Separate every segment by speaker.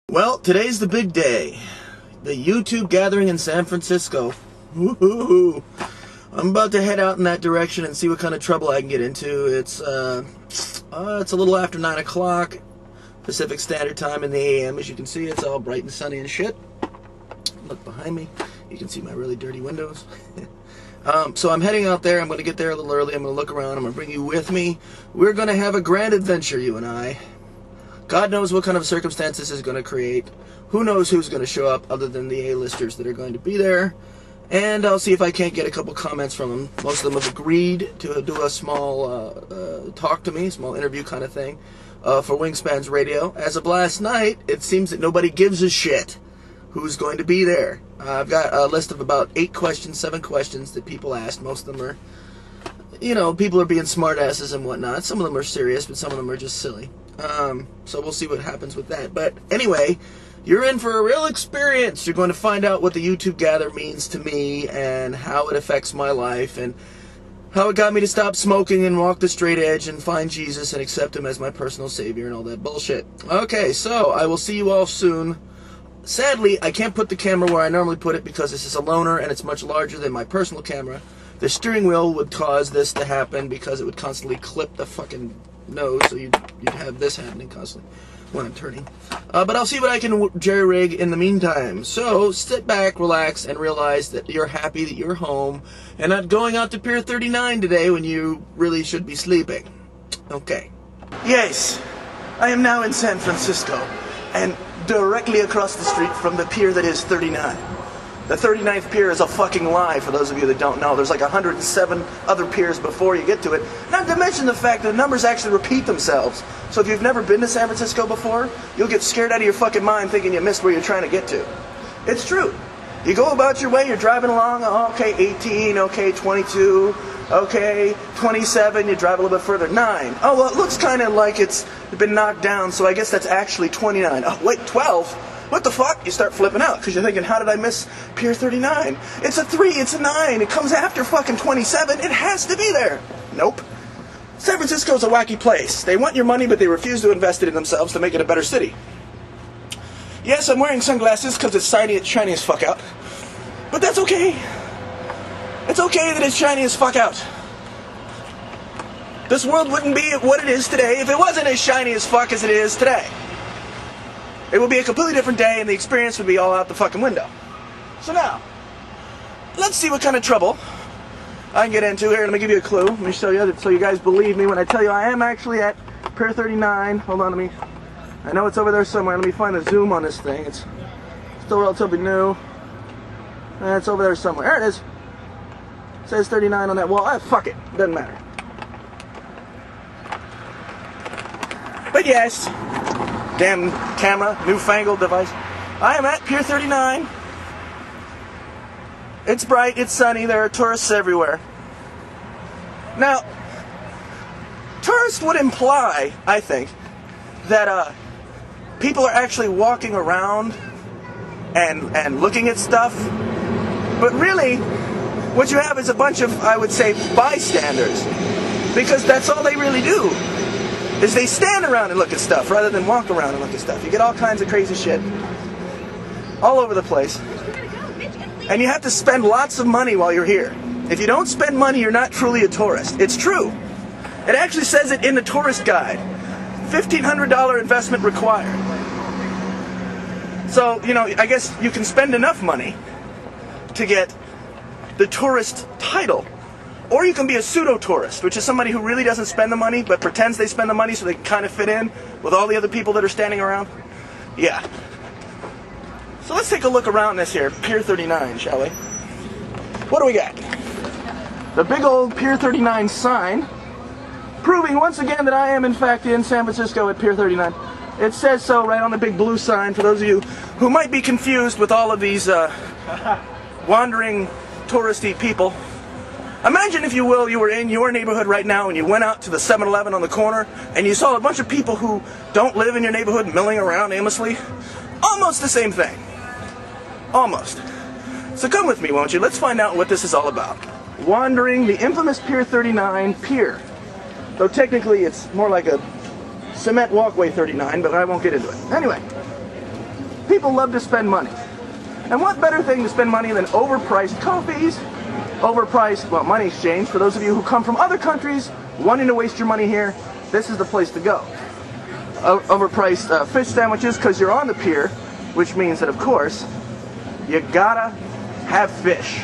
Speaker 1: Well, today's the big day. The YouTube gathering in San Francisco. Woohoo! I'm about to head out in that direction and see what kind of trouble I can get into. It's a little after 9 o'clock Pacific Standard Time in the AM. As you can see, it's all bright and sunny and shit. Look behind me. You can see my really dirty windows. So I'm heading out there. I'm going to get there a little early. I'm going to look around. I'm going to bring you with me. We're going to have a grand adventure, you and I. God knows what kind of circumstances is going to create. Who knows who's going to show up other than the A-listers that are going to be there. And I'll see if I can't get a couple comments from them. Most of them have agreed to do a small talk to me, small interview kind of thing, for Wingspan's radio. As of last night, it seems that nobody gives a shit who's going to be there. I've got a list of about 7 questions that people asked. Most of them are, you know, people are being smartasses and whatnot. Some of them are serious, but some of them are just silly. So we'll see what happens with that. But anyway, you're in for a real experience. You're going to find out what the YouTube gather means to me and how it affects my life and how it got me to stop smoking and walk the straight edge and find Jesus and accept him as my personal savior and all that bullshit. Okay, so I will see you all soon. Sadly, I can't put the camera where I normally put it because this is a loaner and it's much larger than my personal camera. The steering wheel would cause this to happen because it would constantly clip the fucking nose, so you'd have this happening constantly when I'm turning. But I'll see what I can jerry-rig in the meantime. So sit back, relax, and realize that you're happy that you're home and not going out to Pier 39 today when you really should be sleeping. Okay. Yes, I am now in San Francisco and directly across the street from the pier that is 39. The 39th pier is a fucking lie, for those of you that don't know. There's like 107 other piers before you get to it. Not to mention the fact that the numbers actually repeat themselves. So if you've never been to San Francisco before, you'll get scared out of your fucking mind thinking you missed where you're trying to get to. It's true. You go about your way, you're driving along, okay, 18, okay, 22, okay, 27, you drive a little bit further, 9. Oh, well, it looks kind of like it's been knocked down, so I guess that's actually 29. Oh, wait, 12? What the fuck? You start flipping out because you're thinking, how did I miss Pier 39? It's a 3, it's a 9, it comes after fucking 27, it has to be there. Nope. San Francisco's a wacky place. They want your money, but they refuse to invest it in themselves to make it a better city. Yes, I'm wearing sunglasses because it's shiny as fuck out. But that's okay. It's okay that it's shiny as fuck out. This world wouldn't be what it is today if it wasn't as shiny as fuck as it is today. It would be a completely different day and the experience would be all out the fucking window. So now, let's see what kind of trouble I can get into here. Let me give you a clue. Let me show you so you guys believe me when I tell you I am actually at Pier 39. Hold on, I know it's over there somewhere. Let me find the zoom on this thing. It's still relatively new. It's over there somewhere. There it is. It says 39 on that wall. Ah, fuck it. Doesn't matter. But yes, damn camera, newfangled device. I am at Pier 39. It's bright, it's sunny, there are tourists everywhere. Now, tourists would imply, I think, that people are actually walking around and looking at stuff. But really, what you have is a bunch of, I would say, bystanders. Because that's all they really do, is they stand around and look at stuff rather than walk around and look at stuff. You get all kinds of crazy shit all over the place. And you have to spend lots of money while you're here. If you don't spend money, you're not truly a tourist. It's true. It actually says it in the tourist guide. $1,500 investment required. So, you know, I guess you can spend enough money to get the tourist title. Or you can be a pseudo-tourist, which is somebody who really doesn't spend the money, but pretends they spend the money so they can kind of fit in with all the other people that are standing around. Yeah. So let's take a look around this here, Pier 39, shall we? What do we got? The big old Pier 39 sign, proving once again that I am in fact in San Francisco at Pier 39. It says so right on the big blue sign for those of you who might be confused with all of these wandering touristy people. Imagine, if you will, you were in your neighborhood right now and you went out to the 7-Eleven on the corner and you saw a bunch of people who don't live in your neighborhood milling around aimlessly. Almost the same thing. Almost. So come with me, won't you? Let's find out what this is all about. Wandering the infamous Pier 39 pier. Though technically it's more like a cement walkway 39, but I won't get into it. Anyway,
Speaker 2: people love to spend money. And what better thing to spend money than overpriced coffees, overpriced, well, money exchange. For those of you who come from other countries wanting to waste your money here, this is the place to go. Overpriced fish sandwiches because you're on the pier, which means that, of course, you gotta have fish.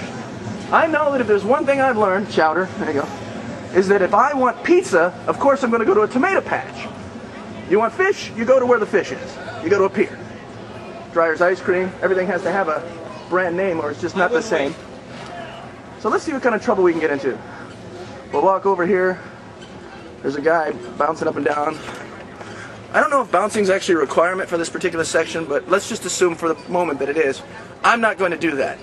Speaker 2: I know that if there's one thing I've learned, chowder, there you go, is that if I want pizza, of course I'm going to go to a tomato patch. You want fish, you go to where the fish is. You go to a pier. Dreyer's ice cream, everything has to have a brand name or it's just not the same. So let's see what kind of trouble we can get into. We'll walk over here. There's a guy bouncing up and down. I don't know if bouncing is actually a requirement for this particular section, but let's just assume for the moment that it is. I'm not going to do that.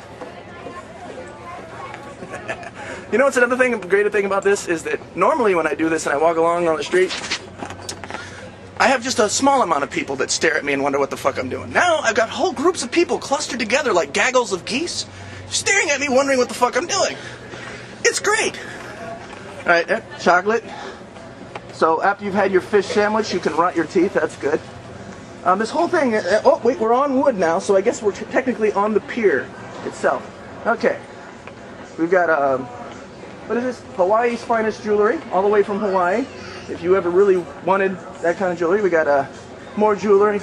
Speaker 2: You know what's another thing, greater thing about this is that normally when I do this and I walk along on the street, I have just a small amount of people that stare at me and wonder what the fuck I'm doing. Now I've got whole groups of people clustered together like gaggles of geese, staring at me wondering what the fuck I'm doing. It's great. Alright, chocolate. So after you've had your fish sandwich, you can rot your teeth. That's good. This whole thing, oh wait, we're on wood now, so I guess we're technically on the pier itself. Okay. We've got, what is this? Hawaii's finest jewelry, all the way from Hawaii. If you ever really wanted that kind of jewelry, we got more jewelry,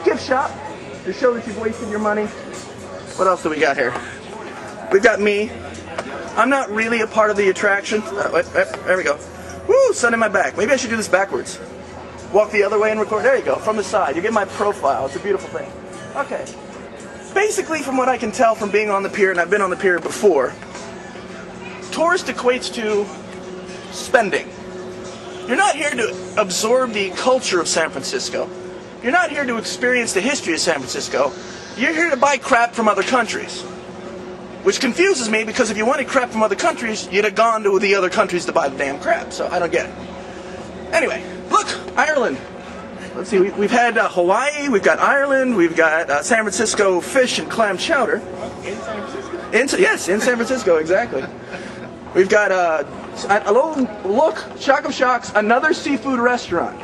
Speaker 2: gift shop to show that you've wasted your money. What else do we got here? We've got me. I'm not really a part of the attraction. There we go. Woo, sun in my back. Maybe I should do this backwards. Walk the other way and record. There you go, from the side. You get my profile. It's a beautiful thing. Okay. Basically, from what I can tell from being on the pier, and I've been on the pier before, tourist equates to spending. You're not here to absorb the culture of San Francisco. You're not here to experience the history of San Francisco. You're here to buy crap from other countries. Which confuses me, because if you wanted crap from other countries, you'd have gone to the other countries to buy the damn crap. So I don't get it. Anyway, look, Ireland. Let's see, we've had Hawaii, we've got Ireland, we've got San Francisco fish and clam chowder.
Speaker 3: In San Francisco?
Speaker 2: Yes, in San Francisco, exactly. We've got, look, shock of shocks, another seafood restaurant.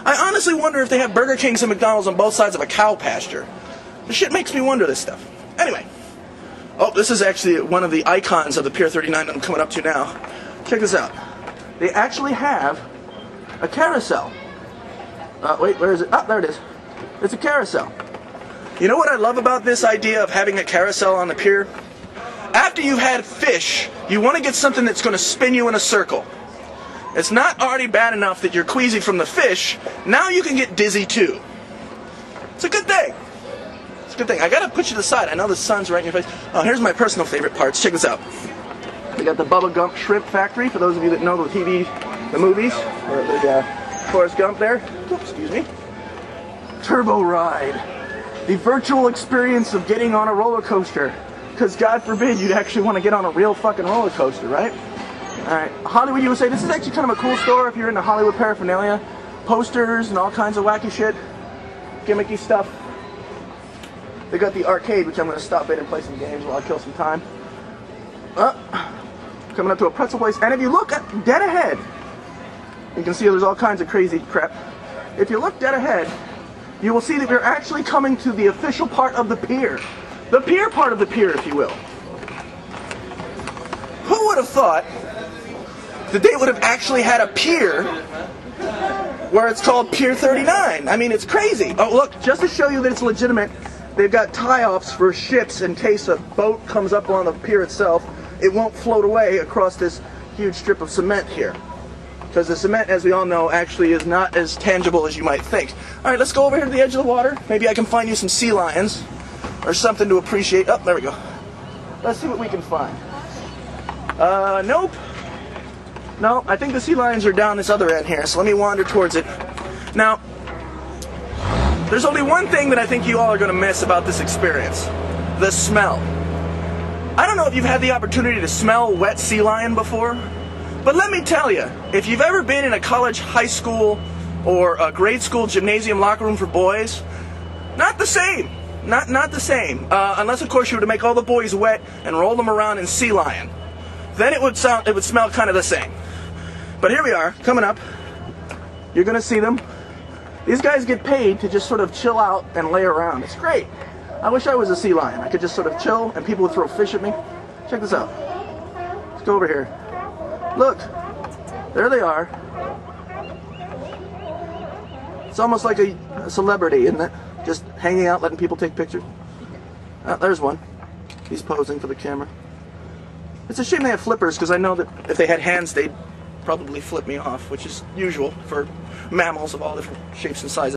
Speaker 2: I honestly wonder if they have Burger Kings and McDonald's on both sides of a cow pasture. This shit makes me wonder this stuff. Anyway. Oh, this is actually one of the icons of the Pier 39 that I'm coming up to now. Check this out. They actually have a carousel. Wait, where is it? Ah, there it is. It's a carousel. You know what I love about this idea of having a carousel on the pier? After you've had fish, you want to get something that's going to spin you in a circle. It's not already bad enough that you're queasy from the fish, now you can get dizzy too. It's a good thing. It's a good thing. I gotta put you to the side. I know the sun's right in your face. Oh, here's my personal favorite parts. Check this out. We got the Bubba Gump Shrimp Factory, for those of you that know the TV, the movies, or the Forrest Gump there. Oops, excuse me. Turbo Ride. The virtual experience of getting on a roller coaster. Because God forbid you'd actually want to get on a real fucking roller coaster, right? Alright, Hollywood USA. This is actually kind of a cool store if you're into Hollywood paraphernalia. Posters and all kinds of wacky shit. Gimmicky stuff. They got the arcade, which I'm going to stop in and play some games while I kill some time. Coming up to a pretzel place. And if you look dead ahead, you can see there's all kinds of crazy crap. If you look dead ahead, you will see that we're actually coming to the official part of the pier. The pier part of the pier, if you will. Who would have thought that they would have actually had a pier where it's called Pier 39? I mean, it's crazy. Oh, look, just to show you that it's legitimate, they've got tie-offs for ships in case a boat comes up on the pier itself. It won't float away across this huge strip of cement here. Because the cement, as we all know, actually is not as tangible as you might think. Alright, let's go over here to the edge of the water. Maybe I can find you some sea lions. Or something to appreciate. Oh, there we go. Let's see what we can find. Nope. No, I think the sea lions are down this other end here, so let me wander towards it. Now, there's only one thing that I think you all are going to miss about this experience. The smell. I don't know if you've had the opportunity to smell wet sea lion before, but let me tell you, if you've ever been in a college, high school, or a grade school gymnasium locker room for boys, not the same. Not the same. Unless, of course, you were to make all the boys wet and roll them around in sea lion. Then it would smell kind of the same. But here we are, coming up. You're going to see them. These guys get paid to just sort of chill out and lay around. It's great. I wish I was a sea lion. I could just sort of chill and people would throw fish at me. Check this out. Let's go over here. Look. There they are. It's almost like a celebrity, isn't it? Just hanging out, letting people take pictures. There's one. He's posing for the camera. It's a shame they have flippers, because I know that if they had hands, they'd probably flip me off, which is usual for mammals of all different shapes and sizes.